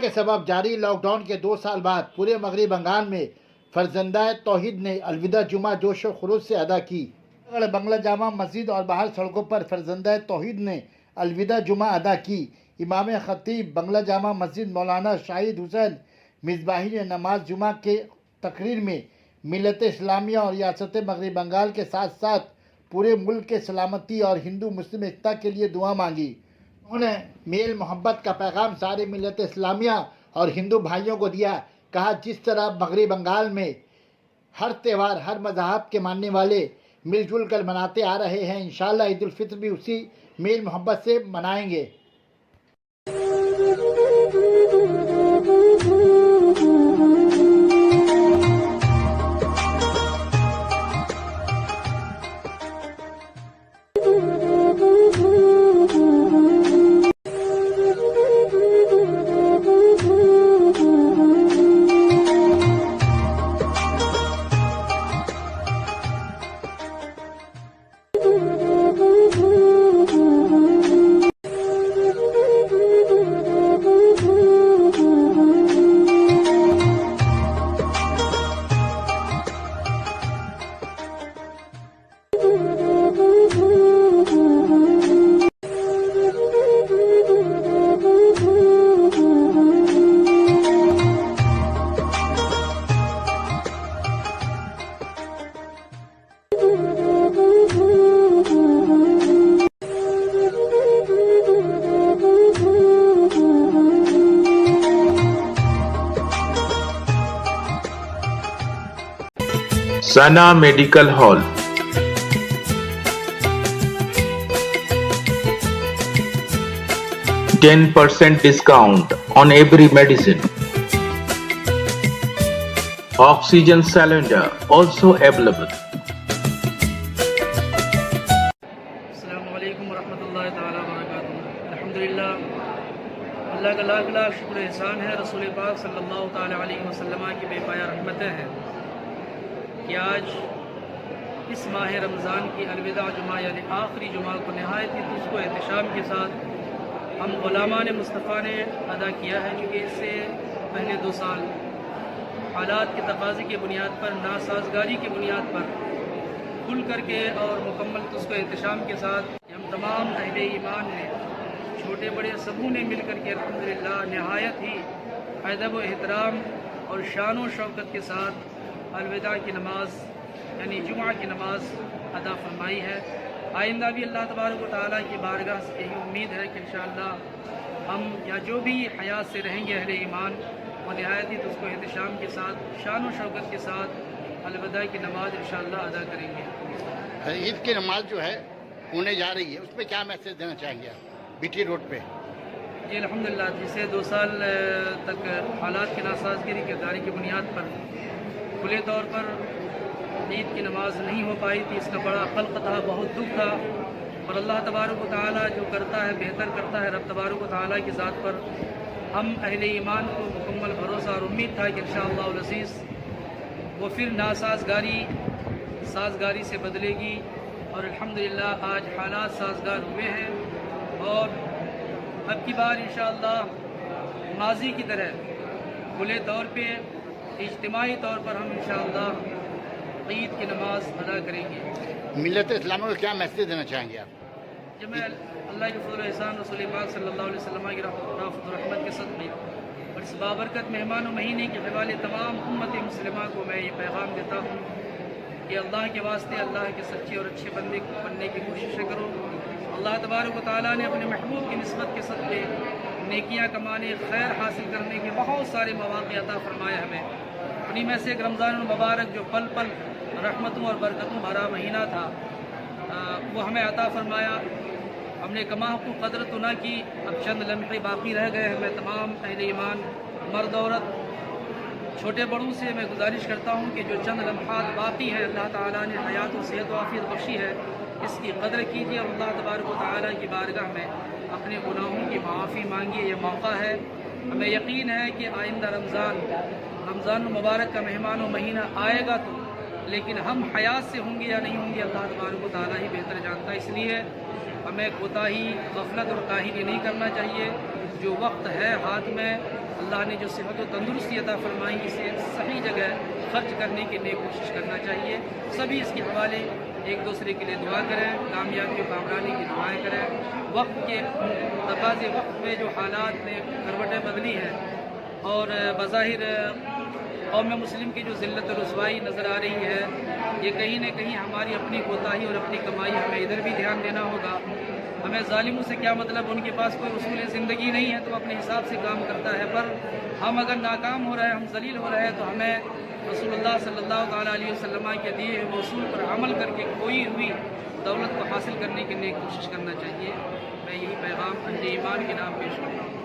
کے سبب جاری لاک ڈاؤن کے 2 سال بعد پورے مغربی بنگال میں فرزندہ توحید نے الوداع جمعہ جوش و خروش سے ادا کی۔ بنگلہ جامع مسجد اور باہر سڑکوں پر فرزندہ توحید نے الوداع جمعہ ادا کی۔ امام خطیب بنگلہ جامع مسجد مولانا شاہد حسین مصباحی نے نماز جمعہ کے تقریر میں ملت اسلامیہ اور ریاست مغربی بنگال کے ساتھ ساتھ پورے ملک کے سلامتی اور ہندو مسلم اتحاد کے لیے دعا مانگی۔ انہوں نے میل محبت کا پیغام سارے ملت اسلامیہ اور ہندو بھائیوں کو دیا۔ کہا جس طرح مغربی بنگال میں ہر تہوار ہر مذہب کے ماننے والے مل جل کر مناتے آ رہے ہیں، انشاءاللہ عید الفطر بھی اسی میل محبت سے منائیں گے۔ Sana Medical Hall. %10 discount on every medicine. Oxygen cylinder also available. Assalamualaikum warahmatullahi ta'ala wabarakatuh. Alhamdulillah, اللہ کا لاکھ لاکھ شکر احسان ہے، رسول پاک صلی اللہ تعالیٰ علیہ وسلم کی بے پایا رحمتیں ہیں کہ آج اس ماہ رمضان کی الوداع جمعہ یعنی آخری جمعہ کو نہایت ہی تجھ کو احتشام کے ساتھ ہم غلامان مصطفیٰ نے ادا کیا ہے، چونکہ اس سے پہلے 2 سال حالات کے تقاضے کی بنیاد پر، ناسازگاری کی بنیاد پر کھل کر کے اور مکمل تجھ کو احتشام کے ساتھ ہم تمام اہل ایمان نے، چھوٹے بڑے سبوں نے مل کر کے الحمدللہ نہایت ہی ادب و احترام اور شان و شوکت کے ساتھ الوداع کی نماز یعنی جمعہ کی نماز ادا فرمائی ہے۔ آئندہ بھی اللہ تبارک و تعالیٰ کی بارگاہ سے یہی امید ہے کہ انشاءاللہ ہم یا جو بھی حیات سے رہیں گے اہل ایمان، وہ نہایت ہی اس کو احتشام کے ساتھ شان و شوکت کے ساتھ الوداع کی نماز انشاءاللہ ادا کریں گے۔ عید کی نماز جو ہے ہونے جا رہی ہے، اس پہ کیا میسیج دینا چاہیں گے آپ بی ٹی روڈ پہ؟ جی الحمدللہ، جسے 2 سال تک حالات کی ناسازگاری کرداری کی بنیاد پر کھلے طور پر عید کی نماز نہیں ہو پائی تھی، اس کا بڑا خلق تھا، بہت دکھ تھا، اور اللہ تبارک و تعالیٰ جو کرتا ہے بہتر کرتا ہے، رب تبارک و تعالیٰ کی ذات پر ہم اہل ایمان کو مکمل بھروسہ اور امید تھا کہ انشاءاللہ العزیز وہ پھر سازگاری سے بدلے گی، اور الحمدللہ آج حالات سازگار ہوئے ہیں، اور اب کی بار انشاءاللہ ماضی کی طرح کھلے طور پہ اجتماعی طور پر ہم انشاءاللہ عید کی نماز ادا کریں گے۔ ملت اسلامیہ کو کیا میسیج دینا چاہیں گے آپ؟ جب میں اللہ کے فضل و احسان رسول پاک صلی اللہ علیہ وسلم کی رافت و رحمت کے صدقے اور اس بابرکت مہمان و مہینے کے حوالے تمام امت مسلمہ کو میں یہ پیغام دیتا ہوں کہ اللہ کے واسطے اللہ کے سچے اور اچھے بندے بننے کی کوششیں کرو۔ اللہ تبارک و تعالیٰ نے اپنے محبوب کی نسبت کے صدقے نیکیاں کمانے، خیر حاصل کرنے کے بہت سارے مواقع عطا فرمائے ہمیں۔ انہی میں سے ایک رمضان المبارک جو پل پل رحمتوں اور برکتوں بھرا مہینہ تھا، وہ ہمیں عطا فرمایا۔ ہم نے کما حقوق قدر تو نہ کی، اب چند لمحے باقی رہ گئے ہیں۔ میں تمام اہل ایمان مرد عورت چھوٹے بڑوں سے میں گزارش کرتا ہوں کہ جو چند لمحات باقی ہیں اللہ تعالیٰ نے حیات و صحت و عافیت بخشی ہے، اس کی قدر کیجیے اور اللہ تبارک و تعالیٰ کی بارگاہ میں اپنے گناہوں کی معافی مانگیے۔ یہ موقع ہے، ہمیں یقین ہے کہ آئندہ رمضان المبارک کا مہمان و مہینہ آئے گا تو، لیکن ہم حیات سے ہوں گے یا نہیں ہوں گے اللہ تبارک و تعالیٰ ہی بہتر جانتا ہے۔ اس لیے ہمیں کوتاہی، غفلت اور کاہلی نہیں کرنا چاہیے، جو وقت ہے ہاتھ میں، اللہ نے جو صحت و تندرستی عطا فرمائی، اسے صحیح جگہ خرچ کرنے کے لیے کوشش کرنا چاہیے. سبھی اس کے حوالے ایک دوسرے کے لیے دعا کریں، کامیابی و کامرانی کی دعائیں کریں. وقت کے تقاضے، وقت میں جو حالات نے کروٹیں بدلی ہیں اور بظاہر قوم مسلم کی جو ذلت و رسوائی نظر آ رہی ہے، یہ کہیں نہ کہیں ہماری اپنی کوتاہی اور اپنی کمائی، ہمیں ادھر بھی دھیان دینا ہوگا. ہمیں ظالموں سے کیا مطلب، ان کے پاس کوئی اصول زندگی نہیں ہے تو اپنے حساب سے کام کرتا ہے، پر ہم اگر ناکام ہو رہے ہیں، ہم ذلیل ہو رہے ہیں، تو ہمیں رسول اللہ صلی اللہ تعالیٰ علیہ وسلم کے دیے ہوئے اصول پر عمل کر کے کھوئی ہوئی دولت کو حاصل کرنے کے لیے کوشش کرنا چاہیے. میں یہی پیغام اہل ایمان کے نام پیش کرتا ہوں.